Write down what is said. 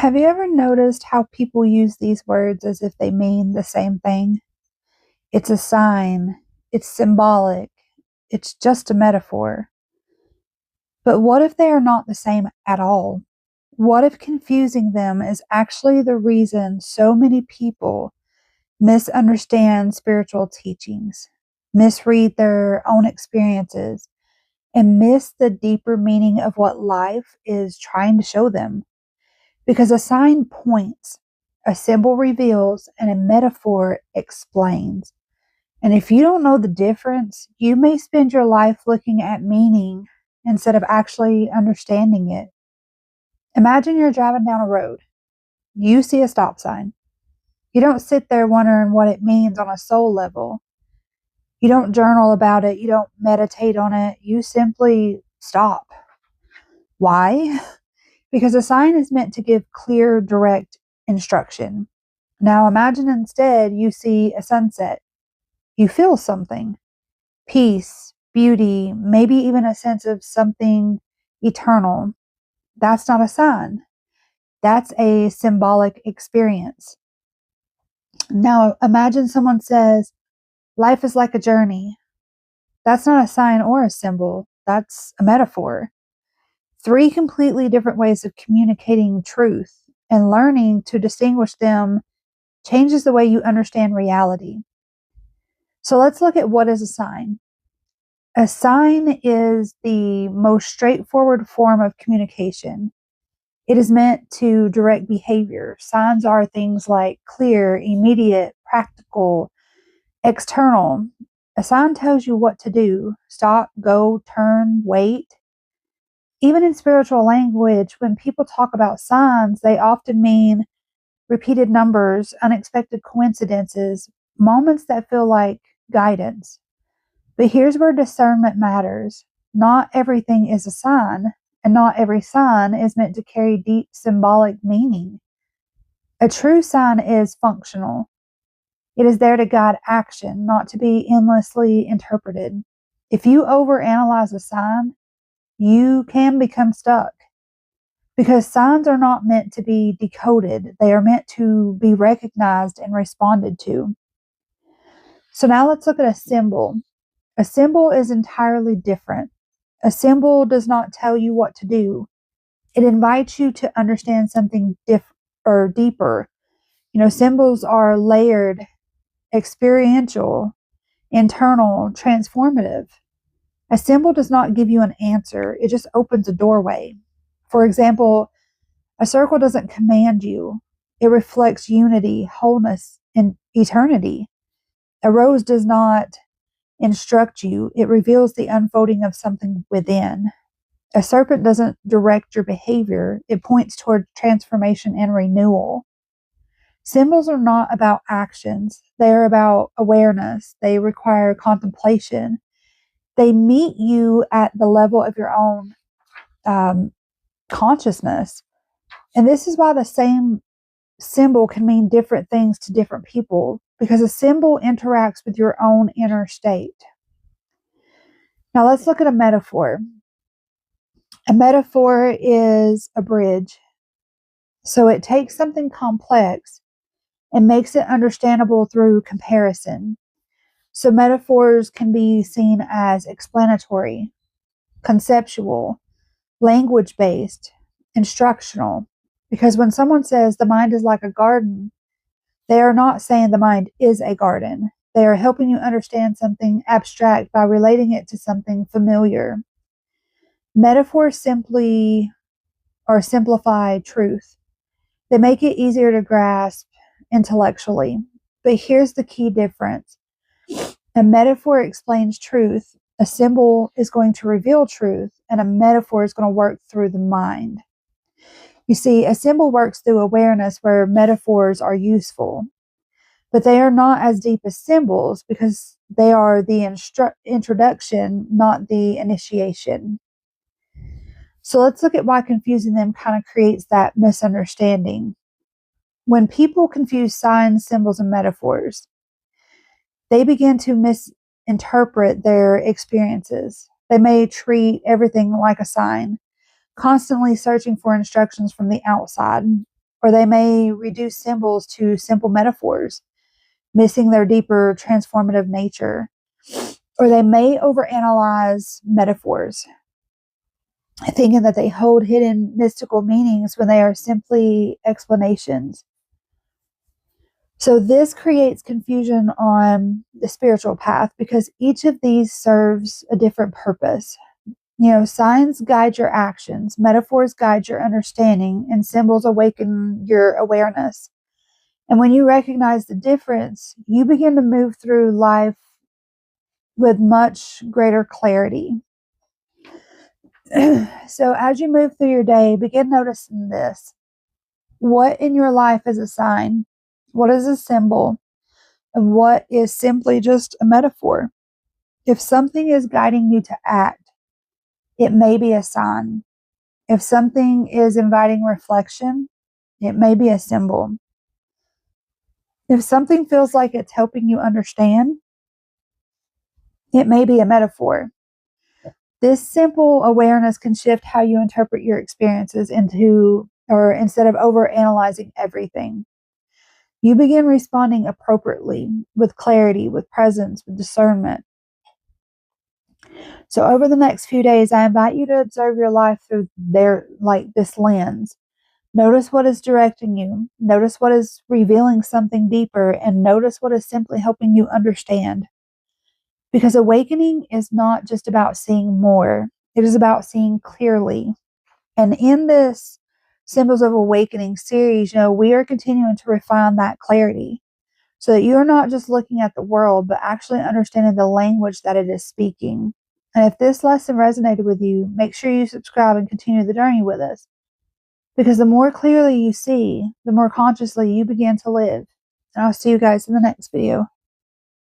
Have you ever noticed how people use these words as if they mean the same thing? It's a sign, it's symbolic, it's just a metaphor. But what if they are not the same at all? What if confusing them is actually the reason so many people misunderstand spiritual teachings, misread their own experiences, and miss the deeper meaning of what life is trying to show them? Because a sign points, a symbol reveals, and a metaphor explains. And if you don't know the difference, you may spend your life looking at meaning instead of actually understanding it. Imagine you're driving down a road. You see a stop sign. You don't sit there wondering what it means on a soul level. You don't journal about it. You don't meditate on it. You simply stop. Why? Because a sign is meant to give clear, direct instruction. Now imagine instead you see a sunset. You feel something: peace, beauty, maybe even a sense of something eternal. That's not a sign. That's a symbolic experience. Now imagine someone says, life is like a journey. That's not a sign or a symbol. That's a metaphor. Three completely different ways of communicating truth, and learning to distinguish them changes the way you understand reality. So let's look at what is a sign. A sign is the most straightforward form of communication. It is meant to direct behavior. Signs are things like clear, immediate, practical, external. A sign tells you what to do: stop, go, turn, wait. Even in spiritual language, when people talk about signs, they often mean repeated numbers, unexpected coincidences, moments that feel like guidance. But here's where discernment matters. Not everything is a sign, and not every sign is meant to carry deep symbolic meaning. A true sign is functional. It is there to guide action, not to be endlessly interpreted. If you overanalyze a sign, you can become stuck, because signs are not meant to be decoded. They are meant to be recognized and responded to. So now let's look at a symbol. A symbol is entirely different. A symbol does not tell you what to do. It invites you to understand something deeper. Symbols are layered, experiential, internal, transformative. A symbol does not give you an answer. It just opens a doorway. For example, a circle doesn't command you. It reflects unity, wholeness, and eternity. A rose does not instruct you. It reveals the unfolding of something within. A serpent doesn't direct your behavior. It points toward transformation and renewal. Symbols are not about actions. They are about awareness. They require contemplation. They meet you at the level of your own consciousness. And this is why the same symbol can mean different things to different people, because a symbol interacts with your own inner state. Now let's look at a metaphor. A metaphor is a bridge. So it takes something complex and makes it understandable through comparison. So metaphors can be seen as explanatory, conceptual, language-based, instructional. Because when someone says the mind is like a garden, they are not saying the mind is a garden. They are helping you understand something abstract by relating it to something familiar. Metaphors simply or simplify truth. They make it easier to grasp intellectually. But here's the key difference. A metaphor explains truth. A symbol is going to reveal truth, and a metaphor is going to work through the mind. You see, a symbol works through awareness where metaphors are useful, but they are not as deep as symbols because they are the introduction, not the initiation. So let's look at why confusing them kind of creates that misunderstanding. When people confuse signs, symbols, and metaphors, they begin to misinterpret their experiences. They may treat everything like a sign, constantly searching for instructions from the outside, or they may reduce symbols to simple metaphors, missing their deeper transformative nature. Or they may overanalyze metaphors, thinking that they hold hidden mystical meanings when they are simply explanations. So this creates confusion on the spiritual path because each of these serves a different purpose. Signs guide your actions, metaphors guide your understanding, and symbols awaken your awareness. And when you recognize the difference, you begin to move through life with much greater clarity. So as you move through your day, begin noticing this. What in your life is a sign? What is a symbol? And what is simply just a metaphor? If something is guiding you to act, it may be a sign. If something is inviting reflection, it may be a symbol. If something feels like it's helping you understand, it may be a metaphor. This simple awareness can shift how you interpret your experiences instead of overanalyzing everything. You begin responding appropriately, with clarity, with presence, with discernment. So over the next few days, I invite you to observe your life through this lens. Notice what is directing you. Notice what is revealing something deeper, and notice what is simply helping you understand. Because awakening is not just about seeing more. It is about seeing clearly. And in this Symbols of Awakening series, we are continuing to refine that clarity so that you're not just looking at the world, but actually understanding the language that it is speaking. And if this lesson resonated with you, make sure you subscribe and continue the journey with us. Because the more clearly you see, the more consciously you begin to live. And I'll see you guys in the next video.